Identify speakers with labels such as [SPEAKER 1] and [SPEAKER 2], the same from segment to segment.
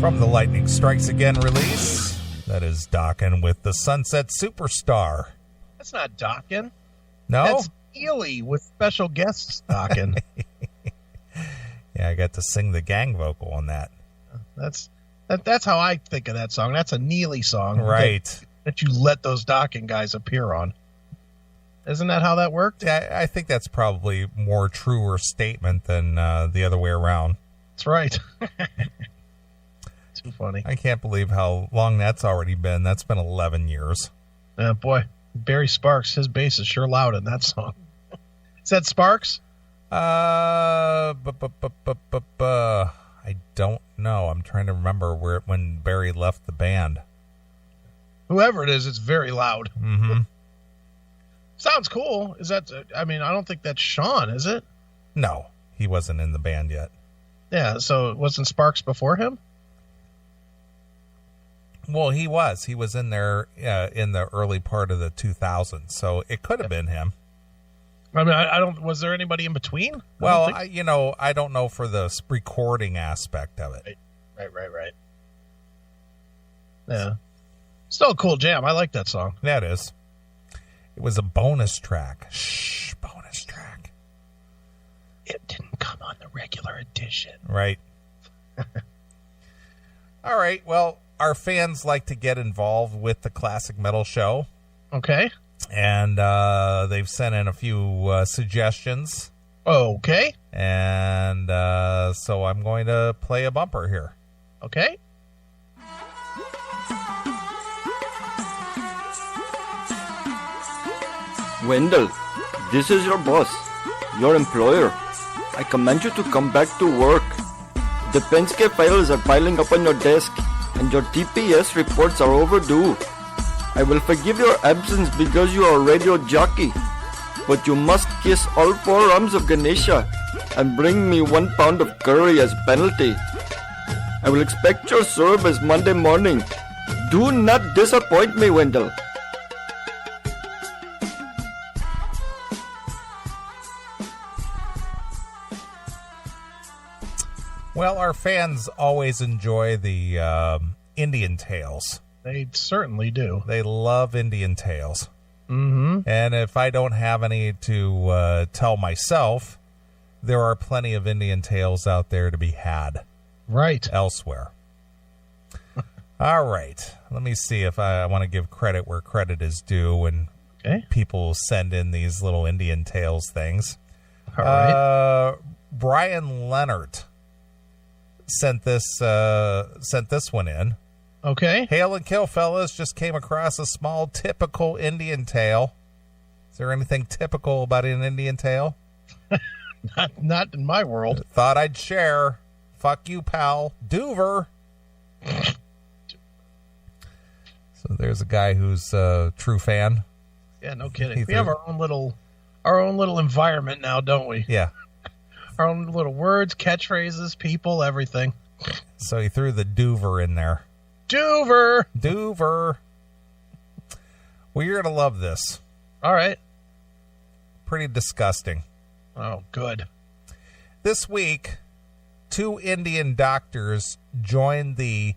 [SPEAKER 1] From the Lightning Strikes Again release, that is Dokken with the Sunset Superstar.
[SPEAKER 2] That's not Dokken.
[SPEAKER 1] No?
[SPEAKER 2] That's Neeley with special guests Dokken.
[SPEAKER 1] Yeah, I got to sing the gang vocal on that.
[SPEAKER 2] That's how I think of that song. That's a Neeley song.
[SPEAKER 1] Right.
[SPEAKER 2] That you let those Dokken guys appear on. Isn't that how that worked?
[SPEAKER 1] Yeah, I think that's probably more truer statement than the other way around.
[SPEAKER 2] That's right. Too funny.
[SPEAKER 1] I can't believe how long that's already been. That's been 11 years.
[SPEAKER 2] Yeah, boy. Barry Sparks, his bass is sure loud in that song. Is that Sparks?
[SPEAKER 1] I don't know. I'm trying to remember when Barry left the band.
[SPEAKER 2] Whoever it is, it's very loud.
[SPEAKER 1] Mm-hmm.
[SPEAKER 2] Sounds cool. Is that? I mean, I don't think that's Sean, is it?
[SPEAKER 1] No, he wasn't in the band yet.
[SPEAKER 2] Yeah, so wasn't Sparks before him?
[SPEAKER 1] Well, he was. He was in there in the early part of the 2000s, so it could have been him.
[SPEAKER 2] I mean, I don't. Was there anybody in between?
[SPEAKER 1] Well, I don't know for the recording aspect of it.
[SPEAKER 2] Right. Yeah. Still a cool jam. I like that song.
[SPEAKER 1] Yeah, it is. It was a bonus track. Shh, bonus track.
[SPEAKER 2] It didn't come on the regular edition.
[SPEAKER 1] Right. All right. Well, our fans like to get involved with the Classic Metal Show.
[SPEAKER 2] Okay.
[SPEAKER 1] And they've sent in a few suggestions.
[SPEAKER 2] Okay.
[SPEAKER 1] And so I'm going to play a bumper here.
[SPEAKER 2] Okay.
[SPEAKER 3] Wendell, this is your boss, your employer. I command you to come back to work. The Penske files are piling up on your desk, and your TPS reports are overdue. I will forgive your absence because you are a radio jockey, but you must kiss all 4 arms of Ganesha and bring me 1 pound of curry as penalty. I will expect your service Monday morning. Do not disappoint me, Wendell.
[SPEAKER 1] Well, our fans always enjoy the Indian Tales.
[SPEAKER 2] They certainly do.
[SPEAKER 1] They love Indian Tales.
[SPEAKER 2] Mm-hmm.
[SPEAKER 1] And if I don't have any to tell myself, there are plenty of Indian Tales out there to be had.
[SPEAKER 2] Right.
[SPEAKER 1] Elsewhere. All right. Let me see if I want to give credit where credit is due, and people send in these little Indian Tales things.
[SPEAKER 2] All right.
[SPEAKER 1] Brian Leonard sent this one in.
[SPEAKER 2] Okay.
[SPEAKER 1] Hail and kill, fellas. Just came across a small typical Indian tale. Is there anything typical about an Indian tale?
[SPEAKER 2] Not in my world.
[SPEAKER 1] Thought I'd share. Fuck you, pal. Doover. So there's a guy who's a true fan.
[SPEAKER 2] Yeah, no kidding. We have our own little environment now, don't we?
[SPEAKER 1] Yeah.
[SPEAKER 2] Our own little words, catchphrases, people, everything.
[SPEAKER 1] So he threw the Doover in there. Doover. Well, you're going to love this.
[SPEAKER 2] All right.
[SPEAKER 1] Pretty disgusting.
[SPEAKER 2] Oh, good.
[SPEAKER 1] This week, 2 Indian doctors joined the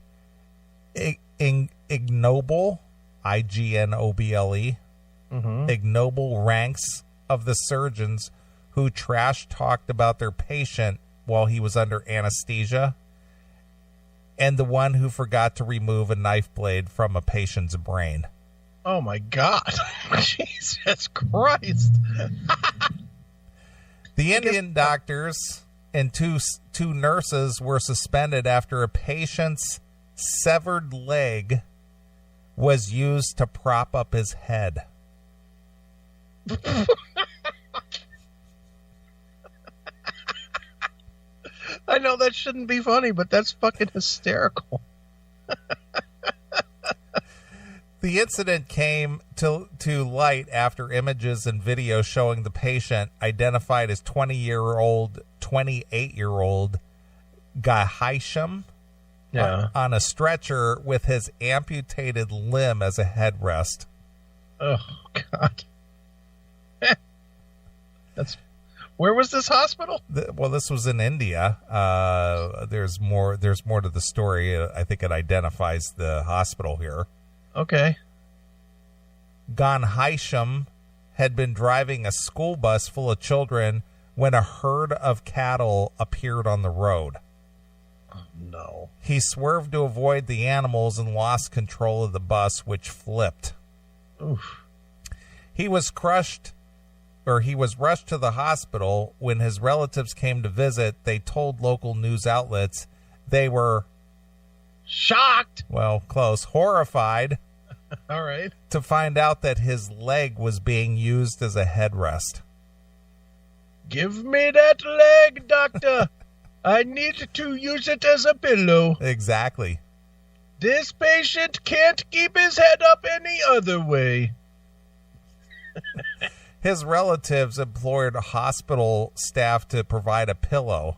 [SPEAKER 1] ignoble, IGNOBLE, ignoble ranks of the surgeons who trash-talked about their patient while he was under anesthesia, and the one who forgot to remove a knife blade from a patient's brain.
[SPEAKER 2] Oh, my God. Jesus Christ.
[SPEAKER 1] The Indian doctors and two nurses were suspended after a patient's severed leg was used to prop up his head.
[SPEAKER 2] I know that shouldn't be funny, but that's fucking hysterical.
[SPEAKER 1] The incident came to light after images and video showing the patient, identified as 28-year-old Gahisham, on a stretcher with his amputated limb as a headrest.
[SPEAKER 2] Oh, God. Where was this hospital?
[SPEAKER 1] Well, this was in India. There's more to the story. I think it identifies the hospital here.
[SPEAKER 2] Okay.
[SPEAKER 1] Ghanshyam had been driving a school bus full of children when a herd of cattle appeared on the road.
[SPEAKER 2] Oh, no.
[SPEAKER 1] He swerved to avoid the animals and lost control of the bus, which flipped.
[SPEAKER 2] Oof.
[SPEAKER 1] He was rushed to the hospital. When his relatives came to visit, they told local news outlets they were
[SPEAKER 2] shocked.
[SPEAKER 1] Well, close. Horrified.
[SPEAKER 2] All right.
[SPEAKER 1] To find out that his leg was being used as a headrest.
[SPEAKER 2] Give me that leg, doctor. I need to use it as a pillow.
[SPEAKER 1] Exactly.
[SPEAKER 2] This patient can't keep his head up any other way.
[SPEAKER 1] His relatives implored hospital staff to provide a pillow.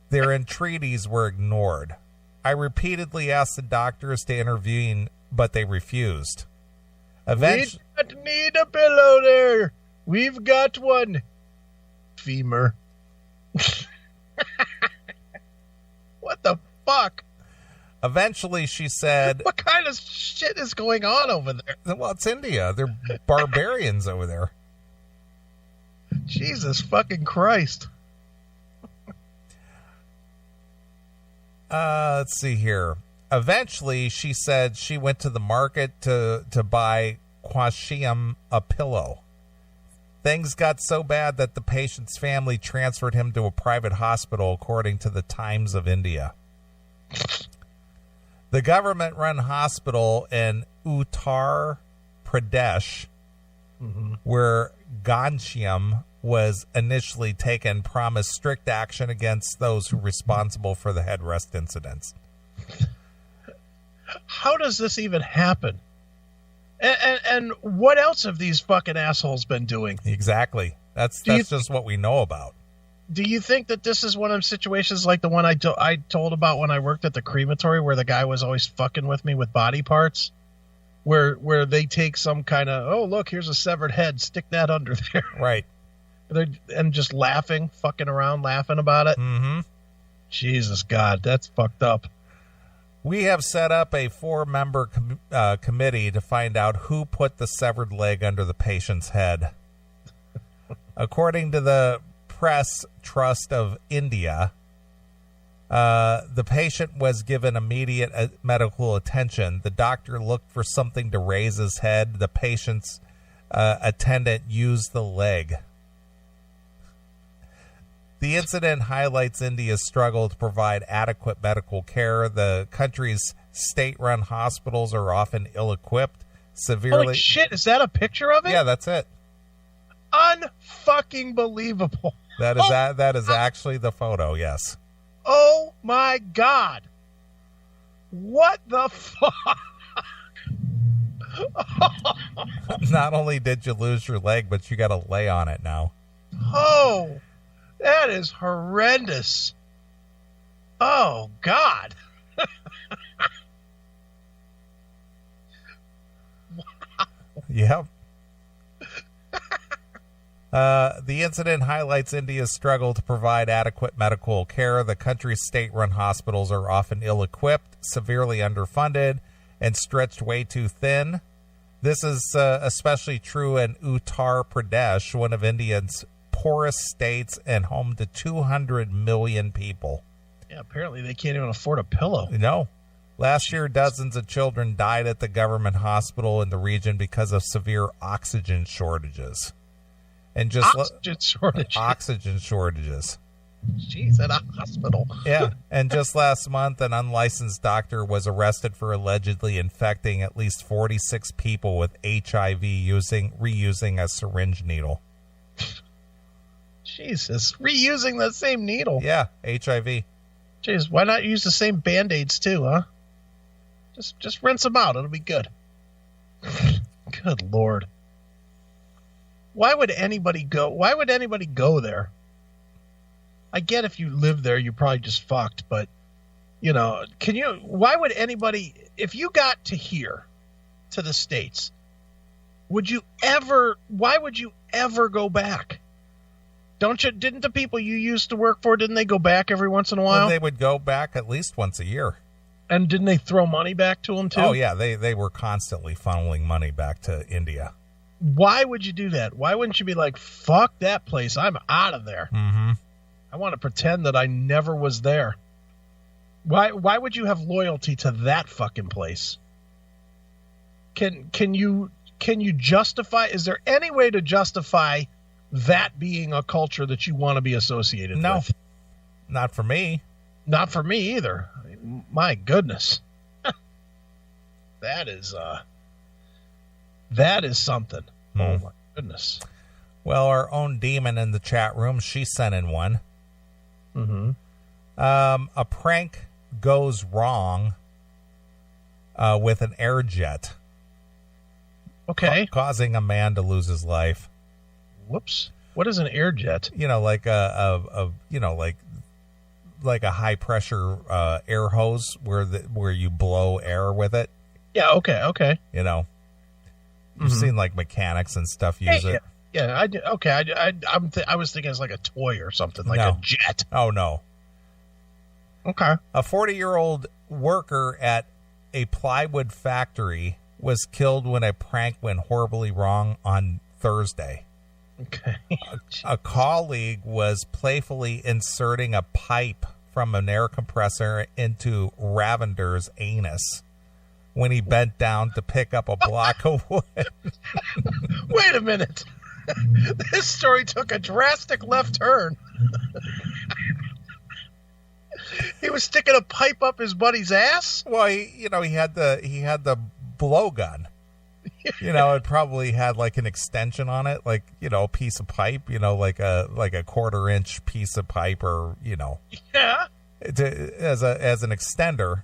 [SPEAKER 1] Their entreaties were ignored. I repeatedly asked the doctors to intervene, but they refused.
[SPEAKER 2] We don't need a pillow there. We've got one. Femur. What the fuck?
[SPEAKER 1] Eventually, she said...
[SPEAKER 2] What kind of shit is going on over there?
[SPEAKER 1] Well, it's India. They're barbarians over there.
[SPEAKER 2] Jesus fucking Christ.
[SPEAKER 1] Let's see here. Eventually, she said she went to the market to buy Ghanshyam a pillow. Things got so bad that the patient's family transferred him to a private hospital, according to the Times of India. The government-run hospital in Uttar Pradesh, where Ghanshyam was initially taken, promised strict action against those who were responsible for the headrest incidents.
[SPEAKER 2] How does this even happen? And what else have these fucking assholes been doing?
[SPEAKER 1] Exactly. That's just what we know about.
[SPEAKER 2] Do you think that this is one of them situations like the one I told about when I worked at the crematory, where the guy was always fucking with me with body parts? Where they take some kind of, oh, look, here's a severed head, stick that under there.
[SPEAKER 1] Right.
[SPEAKER 2] And just fucking around, laughing about it.
[SPEAKER 1] Mm-hmm.
[SPEAKER 2] Jesus, God, that's fucked up.
[SPEAKER 1] We have set up a 4-member committee to find out who put the severed leg under the patient's head. According to the Press Trust of India, the patient was given immediate medical attention. The doctor looked for something to raise his head. The patient's attendant used the leg. The incident highlights India's struggle to provide adequate medical care. The country's state-run hospitals are often ill-equipped, severely...
[SPEAKER 2] Holy shit, is that a picture of it?
[SPEAKER 1] Yeah, that's it.
[SPEAKER 2] Unfucking believable.
[SPEAKER 1] That is actually the photo, yes.
[SPEAKER 2] Oh, my God. What the fuck?
[SPEAKER 1] Not only did you lose your leg, but you got to lay on it now.
[SPEAKER 2] Oh, that is horrendous. Oh, God. Wow.
[SPEAKER 1] Yep. The incident highlights India's struggle to provide adequate medical care. The country's state-run hospitals are often ill-equipped, severely underfunded, and stretched way too thin. This is especially true in Uttar Pradesh, one of India's poorest states and home to 200 million people.
[SPEAKER 2] Yeah, apparently they can't even afford a pillow.
[SPEAKER 1] No. Last year, dozens of children died at the government hospital in the region because of severe oxygen shortages. And just oxygen shortages.
[SPEAKER 2] Jeez, at a hospital.
[SPEAKER 1] Yeah, and just last month, an unlicensed doctor was arrested for allegedly infecting at least 46 people with HIV reusing a syringe needle.
[SPEAKER 2] Jesus, reusing the same needle.
[SPEAKER 1] Yeah, HIV.
[SPEAKER 2] Jeez, why not use the same Band-Aids too, huh? Just rinse them out. It'll be good. Good Lord. Why would anybody go there? I get if you live there, you're probably just fucked, but, why would anybody, if you got to here, to the States, why would you ever go back? Didn't the people you used to work for, didn't they go back every once in a while?
[SPEAKER 1] Well, they would go back at least once a year.
[SPEAKER 2] And didn't they throw money back to them, too?
[SPEAKER 1] Oh, yeah. They were constantly funneling money back to India.
[SPEAKER 2] Why would you do that? Why wouldn't you be like, fuck that place, I'm out of there?
[SPEAKER 1] Mm-hmm.
[SPEAKER 2] I want to pretend that I never was there. Why would you have loyalty to that fucking place? Can you justify? Is there any way to justify that being a culture that you want to be associated with?
[SPEAKER 1] No, not for me.
[SPEAKER 2] Not for me either. My goodness, that is something. Oh my goodness.
[SPEAKER 1] Well, our own demon in the chat room, she sent in one.
[SPEAKER 2] Mm-hmm.
[SPEAKER 1] A prank goes wrong with an air jet.
[SPEAKER 2] Okay.
[SPEAKER 1] Causing a man to lose his life.
[SPEAKER 2] Whoops. What is an air jet?
[SPEAKER 1] Like like a high pressure air hose where you blow air with it.
[SPEAKER 2] Yeah. Okay.
[SPEAKER 1] You've seen like mechanics and stuff use it.
[SPEAKER 2] Yeah. I was thinking it's like a toy or something, like a jet.
[SPEAKER 1] Oh no.
[SPEAKER 2] Okay.
[SPEAKER 1] A 40-year-old worker at a plywood factory was killed when a prank went horribly wrong on Thursday.
[SPEAKER 2] Okay.
[SPEAKER 1] A colleague was playfully inserting a pipe from an air compressor into Ravender's anus when he bent down to pick up a block of wood.
[SPEAKER 2] Wait a minute. This story took a drastic left turn. He was sticking a pipe up his buddy's ass?
[SPEAKER 1] Well, he had the blowgun. It probably had like an extension on it, like, a piece of pipe, like a 1/4-inch piece of pipe, or,
[SPEAKER 2] Yeah.
[SPEAKER 1] as an extender.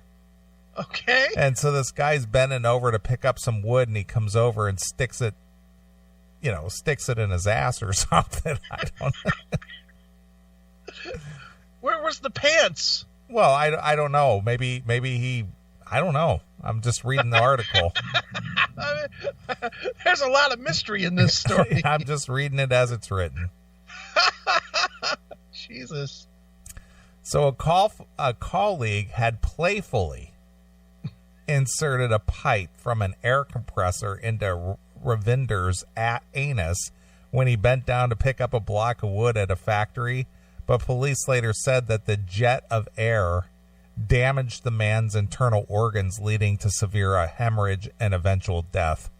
[SPEAKER 2] Okay.
[SPEAKER 1] And so this guy's bending over to pick up some wood, and he comes over and sticks it in his ass or something. I don't know.
[SPEAKER 2] Where was the pants?
[SPEAKER 1] Well, I don't know. Maybe he, I don't know. I'm just reading the article.
[SPEAKER 2] There's a lot of mystery in this story.
[SPEAKER 1] I'm just reading it as it's written.
[SPEAKER 2] Jesus.
[SPEAKER 1] So a colleague had playfully inserted a pipe from an air compressor into Ravinder's anus when he bent down to pick up a block of wood at a factory, but police later said that the jet of air damaged the man's internal organs, leading to severe hemorrhage and eventual death.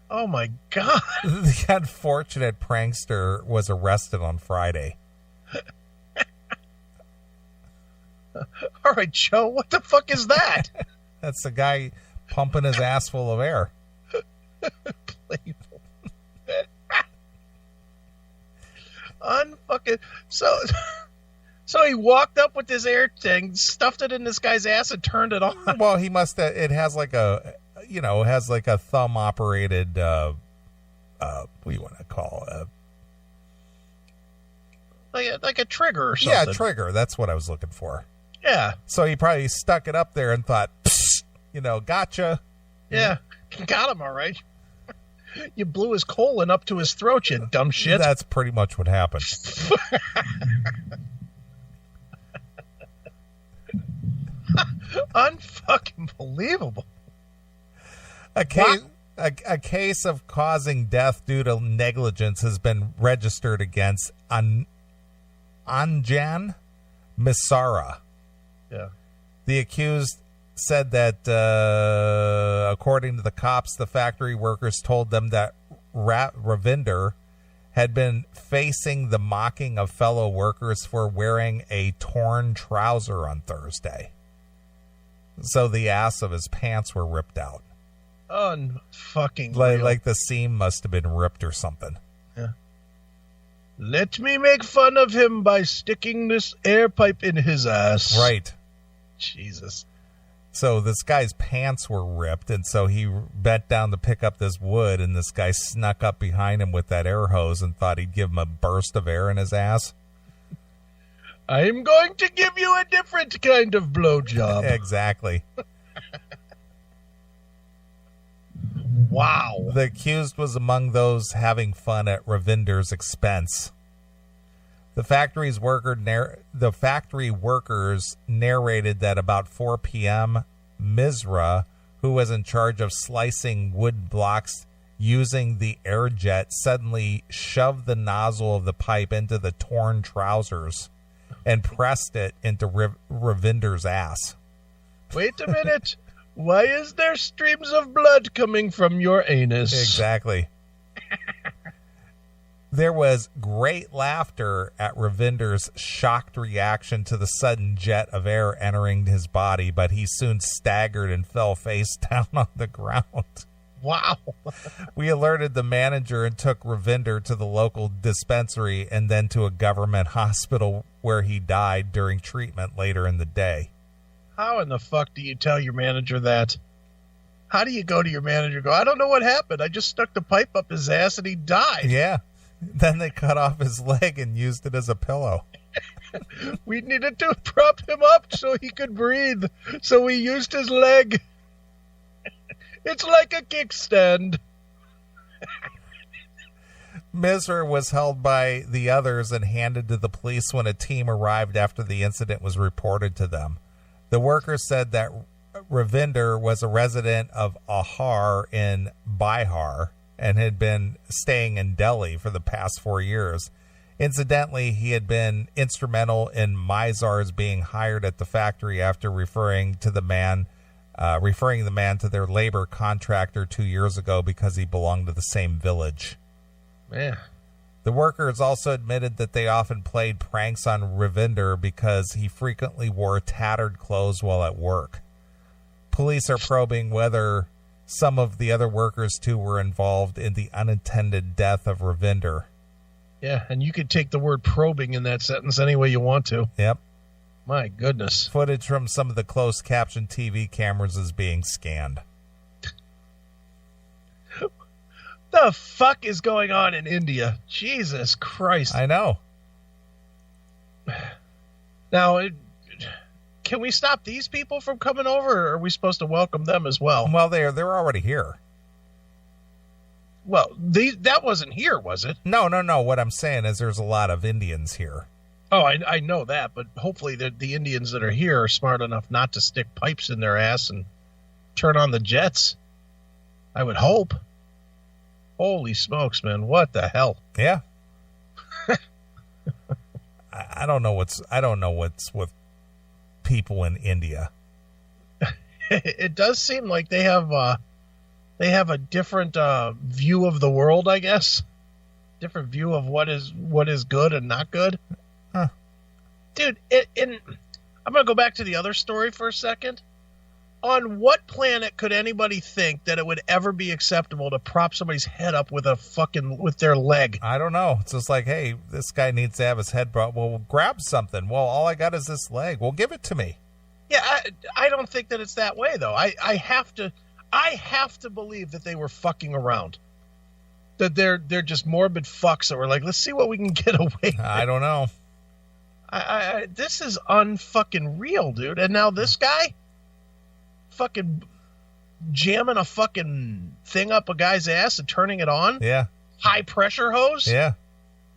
[SPEAKER 2] Oh my God.
[SPEAKER 1] The unfortunate prankster was arrested on Friday.
[SPEAKER 2] All right, Joe, what the fuck is that?
[SPEAKER 1] That's the guy pumping his ass full of air.
[SPEAKER 2] Playful. Unfucking. So he walked up with this air thing, stuffed it in this guy's ass, and turned it on.
[SPEAKER 1] Well, he must have. It has like a, thumb operated. What do you want to call it?
[SPEAKER 2] Like a trigger or something.
[SPEAKER 1] Yeah, trigger. That's what I was looking for.
[SPEAKER 2] Yeah.
[SPEAKER 1] So he probably stuck it up there and thought, gotcha.
[SPEAKER 2] Yeah, got him all right. You blew his colon up to his throat, you dumb shit.
[SPEAKER 1] That's pretty much what happened.
[SPEAKER 2] Unfucking believable.
[SPEAKER 1] A case of causing death due to negligence has been registered against Anjan Misara.
[SPEAKER 2] Yeah.
[SPEAKER 1] The accused said that, according to the cops, the factory workers told them that Ravinder had been facing the mocking of fellow workers for wearing a torn trouser on Thursday. So the ass of his pants were ripped out.
[SPEAKER 2] Unfucking
[SPEAKER 1] like the seam must have been ripped or something.
[SPEAKER 2] Yeah. Let me make fun of him by sticking this air pipe in his ass.
[SPEAKER 1] Right.
[SPEAKER 2] Jesus.
[SPEAKER 1] So this guy's pants were ripped, and so he bent down to pick up this wood, and this guy snuck up behind him with that air hose and thought he'd give him a burst of air in his ass.
[SPEAKER 2] I'm going to give you a different kind of blowjob.
[SPEAKER 1] Exactly.
[SPEAKER 2] Wow.
[SPEAKER 1] The accused was among those having fun at Ravinder's expense. The factory workers narrated that about 4 p.m., Misra, who was in charge of slicing wood blocks using the air jet, suddenly shoved the nozzle of the pipe into the torn trousers and pressed it into Ravinder's ass.
[SPEAKER 2] Wait a minute. Why is there streams of blood coming from your anus?
[SPEAKER 1] Exactly. There was great laughter at Ravinder's shocked reaction to the sudden jet of air entering his body, but he soon staggered and fell face down on the ground.
[SPEAKER 2] Wow.
[SPEAKER 1] We alerted the manager and took Ravinder to the local dispensary and then to a government hospital where he died during treatment later in the day.
[SPEAKER 2] How in the fuck do you tell your manager that? How do you go to your manager and go, I don't know what happened. I just stuck the pipe up his ass and he died.
[SPEAKER 1] Yeah. Then they cut off his leg and used it as a pillow.
[SPEAKER 2] We needed to prop him up so he could breathe. So we used his leg. It's like a kickstand.
[SPEAKER 1] Misra was held by the others and handed to the police when a team arrived after the incident was reported to them. The workers said that Ravinder was a resident of Ahar in Bihar and had been staying in Delhi for the past 4 years. Incidentally, he had been instrumental in Mizars being hired at the factory after referring the man to their labor contractor 2 years ago because he belonged to the same village.
[SPEAKER 2] Man.
[SPEAKER 1] The workers also admitted that they often played pranks on Ravinder because he frequently wore tattered clothes while at work. Police are probing whether some of the other workers, too, were involved in the unintended death of Ravinder.
[SPEAKER 2] Yeah, and you could take the word probing in that sentence any way you want to.
[SPEAKER 1] Yep.
[SPEAKER 2] My goodness.
[SPEAKER 1] Footage from some of the closed caption TV cameras is being scanned.
[SPEAKER 2] The fuck is going on in India? Jesus Christ.
[SPEAKER 1] I know.
[SPEAKER 2] Now, can we stop these people from coming over, or are we supposed to welcome them as well?
[SPEAKER 1] Well, they're already here.
[SPEAKER 2] Well, that wasn't here, was it?
[SPEAKER 1] No. What I'm saying is there's a lot of Indians here.
[SPEAKER 2] Oh, I know that, but hopefully the Indians that are here are smart enough not to stick pipes in their ass and turn on the jets. I would hope. Holy smokes, man! What the hell?
[SPEAKER 1] Yeah. I don't know what's with people in India.
[SPEAKER 2] It does seem like they have a different view of the world, I guess. Different view of what is good and not good.
[SPEAKER 1] Huh.
[SPEAKER 2] Dude, I'm going to go back to the other story for a second. On what planet could anybody think that it would ever be acceptable to prop somebody's head up with their leg?
[SPEAKER 1] I don't know. It's just like, hey, this guy needs to have his head brought. Well, grab something. Well, all I got is this leg. Well, give it to me.
[SPEAKER 2] Yeah, I don't think that it's that way, though. I have to believe that they were fucking around. That they're just morbid fucks that were like, let's see what we can get away with.
[SPEAKER 1] I don't know.
[SPEAKER 2] This is unfucking real, dude. And now this guy fucking jamming a fucking thing up a guy's ass and turning it on.
[SPEAKER 1] Yeah.
[SPEAKER 2] High pressure hose.
[SPEAKER 1] Yeah.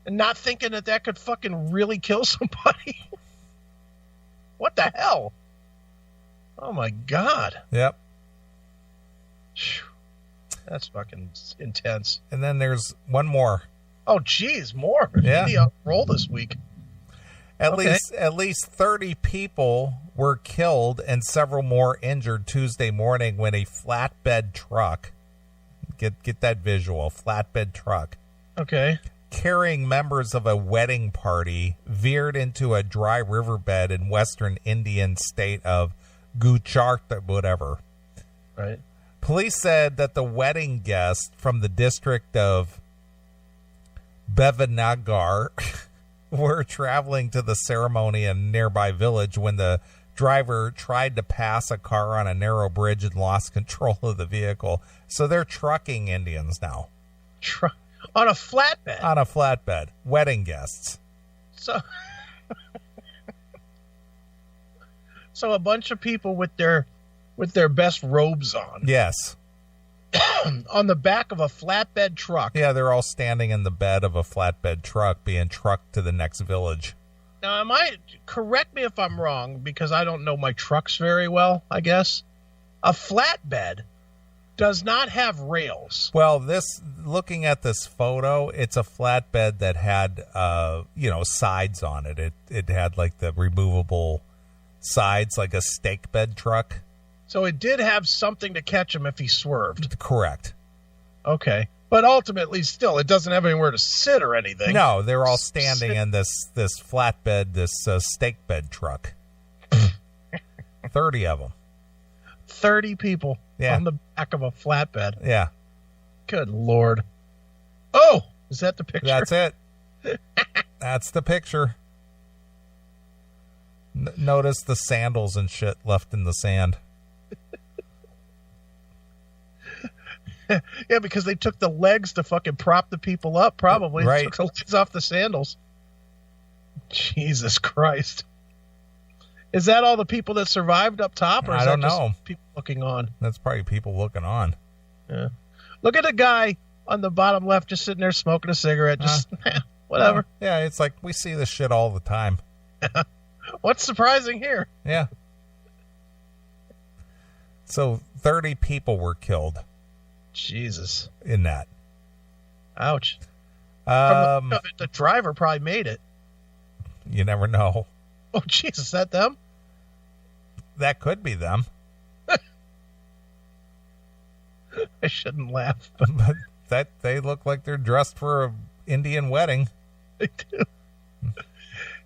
[SPEAKER 2] And not thinking that could fucking really kill somebody. What the hell? Oh my God.
[SPEAKER 1] Yep.
[SPEAKER 2] That's fucking intense.
[SPEAKER 1] And then there's one more.
[SPEAKER 2] Oh, geez, more.
[SPEAKER 1] Yeah.
[SPEAKER 2] Maybe I'll roll this week.
[SPEAKER 1] At least 30 people were killed and several more injured Tuesday morning when a flatbed truck, get that visual, flatbed truck,
[SPEAKER 2] okay,
[SPEAKER 1] carrying members of a wedding party veered into a dry riverbed in western Indian state of Gujarat, whatever.
[SPEAKER 2] Right.
[SPEAKER 1] Police said that the wedding guests from the district of Bevanagar were traveling to the ceremony in a nearby village when the driver tried to pass a car on a narrow bridge and lost control of the vehicle. So they're trucking Indians now.
[SPEAKER 2] On a flatbed?
[SPEAKER 1] On a flatbed. Wedding guests.
[SPEAKER 2] So a bunch of people with their best robes on.
[SPEAKER 1] Yes.
[SPEAKER 2] on the back of a flatbed truck.
[SPEAKER 1] Yeah, they're all standing in the bed of a flatbed truck being trucked to the next village.
[SPEAKER 2] Now, correct me if I'm wrong, because I don't know my trucks very well, I guess. A flatbed does not have rails.
[SPEAKER 1] Well, looking at this photo, it's a flatbed that had, sides on it. It had like the removable sides, like a stake bed truck.
[SPEAKER 2] So it did have something to catch him if he swerved.
[SPEAKER 1] Correct.
[SPEAKER 2] Okay. But ultimately, still, it doesn't have anywhere to sit or anything.
[SPEAKER 1] No, they're all standing in this flatbed, this stake bed truck. 30 of them.
[SPEAKER 2] 30 people on the back of a flatbed.
[SPEAKER 1] Yeah.
[SPEAKER 2] Good Lord. Oh, is that the picture?
[SPEAKER 1] That's it. That's the picture. Notice the sandals and shit left in the sand.
[SPEAKER 2] Yeah, because they took the legs to fucking prop the people up, probably.
[SPEAKER 1] Right.
[SPEAKER 2] Took the legs off the sandals. Jesus Christ. Is that all the people that survived up top? Or is
[SPEAKER 1] I don't
[SPEAKER 2] that just
[SPEAKER 1] know.
[SPEAKER 2] People looking on?
[SPEAKER 1] That's probably people looking on.
[SPEAKER 2] Yeah. Look at the guy on the bottom left just sitting there smoking a cigarette. Just, whatever.
[SPEAKER 1] Yeah, it's like we see this shit all the time.
[SPEAKER 2] What's surprising here?
[SPEAKER 1] Yeah. So 30 people were killed.
[SPEAKER 2] Jesus.
[SPEAKER 1] In that.
[SPEAKER 2] Ouch. The driver probably made it.
[SPEAKER 1] You never know.
[SPEAKER 2] Oh, Jesus, is that them?
[SPEAKER 1] That could be them.
[SPEAKER 2] I shouldn't laugh.
[SPEAKER 1] But they look like they're dressed for an Indian wedding.
[SPEAKER 2] They do.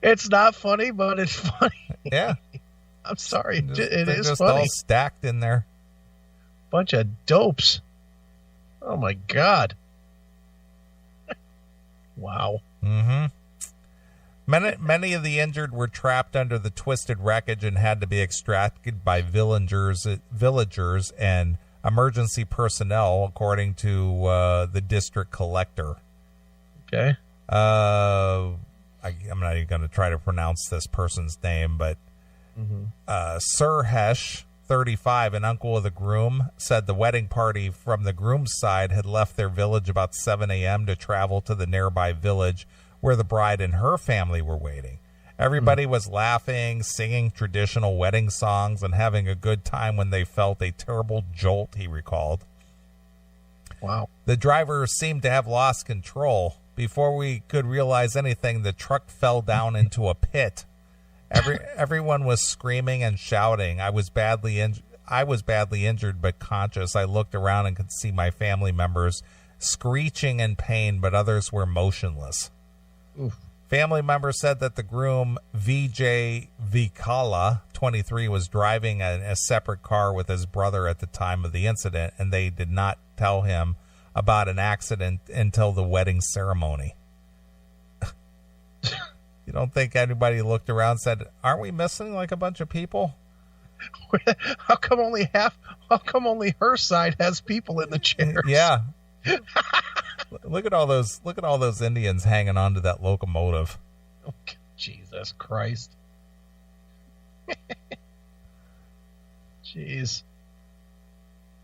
[SPEAKER 2] It's not funny, but it's funny.
[SPEAKER 1] Yeah.
[SPEAKER 2] I'm sorry. It
[SPEAKER 1] They're
[SPEAKER 2] is
[SPEAKER 1] just
[SPEAKER 2] funny.
[SPEAKER 1] all stacked in there.
[SPEAKER 2] Bunch of dopes. Oh, my God. Wow.
[SPEAKER 1] Mm-hmm. Many of the injured were trapped under the twisted wreckage and had to be extracted by villagers and emergency personnel, according to the district collector.
[SPEAKER 2] Okay.
[SPEAKER 1] I'm not even going to try to pronounce this person's name, but Sir Hesh, 35, an uncle of the groom, said the wedding party from the groom's side had left their village about 7 a.m. to travel to the nearby village where the bride and her family were waiting. Everybody was laughing, singing traditional wedding songs, and having a good time when they felt a terrible jolt, he recalled.
[SPEAKER 2] Wow.
[SPEAKER 1] The driver seemed to have lost control. Before we could realize anything, the truck fell down into a pit. Everyone was screaming and shouting. I was badly injured but conscious. I looked around and could see my family members screeching in pain, but others were motionless.
[SPEAKER 2] Oof.
[SPEAKER 1] Family members said that the groom, Vijay Vikala, 23, was driving a separate car with his brother at the time of the incident, and they did not tell him about an accident until the wedding ceremony. You don't think anybody looked around and said, aren't we missing like a bunch of people?
[SPEAKER 2] How come only her side has people in the chairs?
[SPEAKER 1] Yeah. Look at all those Indians hanging onto that locomotive.
[SPEAKER 2] Oh, Jesus Christ. Jeez.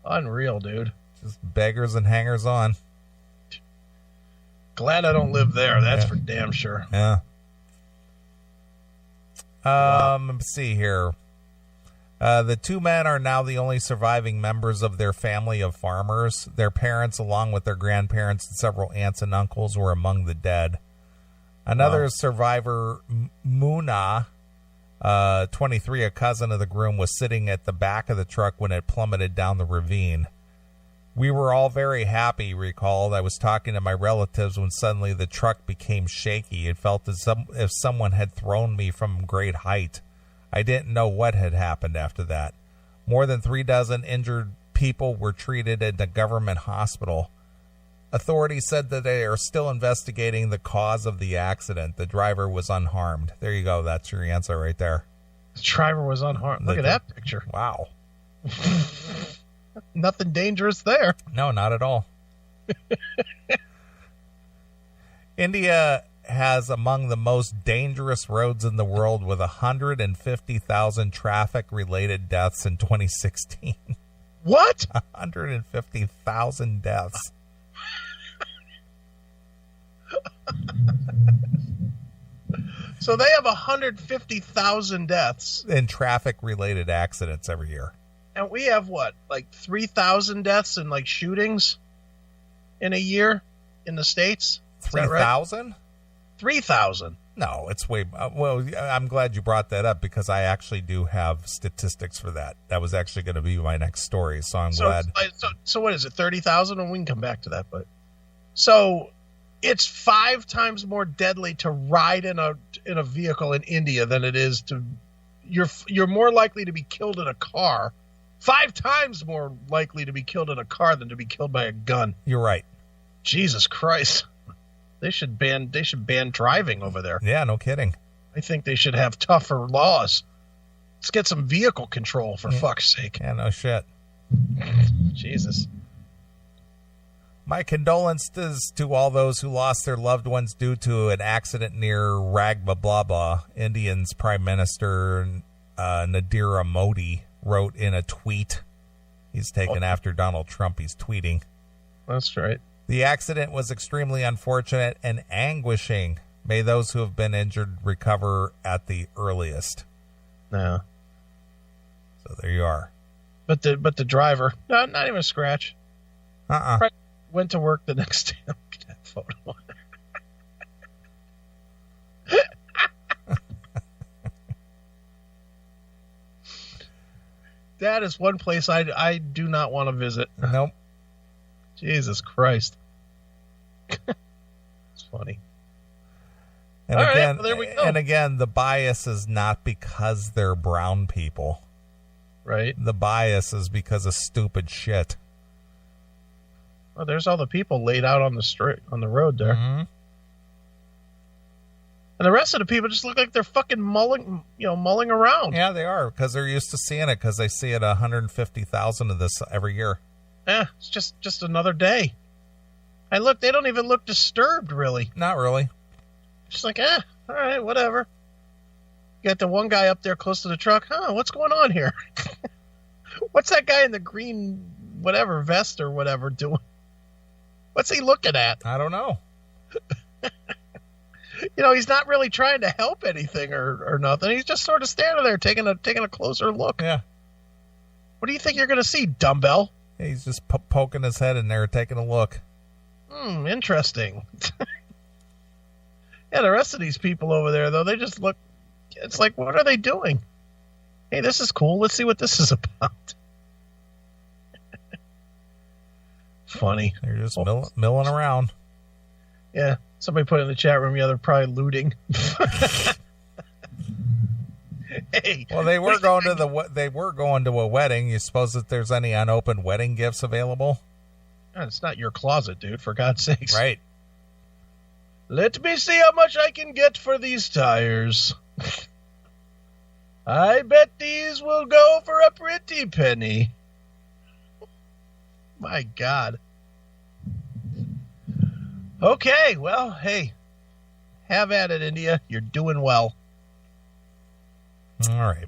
[SPEAKER 2] Unreal, dude.
[SPEAKER 1] Just beggars and hangers on.
[SPEAKER 2] Glad I don't live there. That's for damn sure.
[SPEAKER 1] Yeah.
[SPEAKER 2] Wow.
[SPEAKER 1] Let's see here. The two men are now the only surviving members of their family of farmers. Their parents, along with their grandparents and several aunts and uncles, were among the dead. Another survivor, Muna, 23, a cousin of the groom, was sitting at the back of the truck when it plummeted down the ravine. We were all very happy, he recalled. I was talking to my relatives when suddenly the truck became shaky. It felt as if someone had thrown me from great height. I didn't know what had happened after that. More than 36 injured people were treated in the government hospital. Authorities said that they are still investigating the cause of the accident. The driver was unharmed. There you go. That's your answer right there.
[SPEAKER 2] The driver was unharmed. Look at that picture.
[SPEAKER 1] Wow.
[SPEAKER 2] Nothing dangerous there.
[SPEAKER 1] No, not at all. India has among the most dangerous roads in the world, with 150,000 traffic-related deaths in 2016.
[SPEAKER 2] What?
[SPEAKER 1] 150,000 deaths.
[SPEAKER 2] So they have 150,000 deaths
[SPEAKER 1] in traffic-related accidents every year.
[SPEAKER 2] And we have what, like 3,000 deaths in like shootings in a year in the States?
[SPEAKER 1] 3,000?
[SPEAKER 2] 3,000.
[SPEAKER 1] No, it's way... well, I'm glad you brought that up because I actually do have statistics for that. That was actually going to be my next story, so I'm glad.
[SPEAKER 2] So what is it, 30,000? And we can come back to that. But so it's 5 times more deadly to ride in a vehicle in India than it is to... You're more likely to be killed in a car. 5 times more likely to be killed in a car than to be killed by a gun.
[SPEAKER 1] You're right.
[SPEAKER 2] Jesus Christ. They should ban driving over there.
[SPEAKER 1] Yeah, no kidding.
[SPEAKER 2] I think they should have tougher laws. Let's get some vehicle control, for fuck's sake.
[SPEAKER 1] Yeah, no shit.
[SPEAKER 2] Jesus.
[SPEAKER 1] My condolences to all those who lost their loved ones due to an accident near Ragbablaba. India's Prime Minister Narendra Modi wrote in a tweet. He's taken after Donald Trump. He's tweeting.
[SPEAKER 2] That's right.
[SPEAKER 1] The accident was extremely unfortunate and anguishing. May those who have been injured recover at the earliest.
[SPEAKER 2] Yeah.
[SPEAKER 1] So there you are.
[SPEAKER 2] But the driver, not even a scratch. Went to work the next day. Look at that photo. That is one place I do not want to visit.
[SPEAKER 1] Nope.
[SPEAKER 2] Jesus Christ. It's funny.
[SPEAKER 1] And
[SPEAKER 2] All
[SPEAKER 1] again,
[SPEAKER 2] right, well, there we go.
[SPEAKER 1] And again, the bias is not because they're brown people.
[SPEAKER 2] Right.
[SPEAKER 1] The bias is because of stupid shit.
[SPEAKER 2] Well, there's all the people laid out on the street, on the road there.
[SPEAKER 1] Mm-hmm.
[SPEAKER 2] And the rest of the people just look like they're fucking mulling around.
[SPEAKER 1] Yeah, they are, because they're used to seeing it, because they see it 150,000 of this every year.
[SPEAKER 2] Yeah, it's just another day. And look, they don't even look disturbed, really.
[SPEAKER 1] Not really.
[SPEAKER 2] Just like, all right, whatever. You got the one guy up there close to the truck. What's going on here? What's that guy in the green whatever vest or whatever doing? What's he looking at?
[SPEAKER 1] I don't know.
[SPEAKER 2] He's not really trying to help anything or nothing. He's just sort of standing there taking a closer look.
[SPEAKER 1] Yeah.
[SPEAKER 2] What do you think you're going to see, dumbbell?
[SPEAKER 1] He's just poking his head in there, taking a look.
[SPEAKER 2] Interesting. Yeah, the rest of these people over there, though, they just look... It's like, what are they doing? Hey, this is cool. Let's see what this is about. Funny.
[SPEAKER 1] They're just milling around.
[SPEAKER 2] Yeah. Somebody put in the chat room, they're probably looting. Hey.
[SPEAKER 1] Well, they were going to a wedding. You suppose that there's any unopened wedding gifts available?
[SPEAKER 2] It's not your closet, dude, for God's sakes.
[SPEAKER 1] Right.
[SPEAKER 2] Let me see how much I can get for these tires. I bet these will go for a pretty penny. My God. Okay, well, hey, have at it, India. You're doing well.
[SPEAKER 1] All right.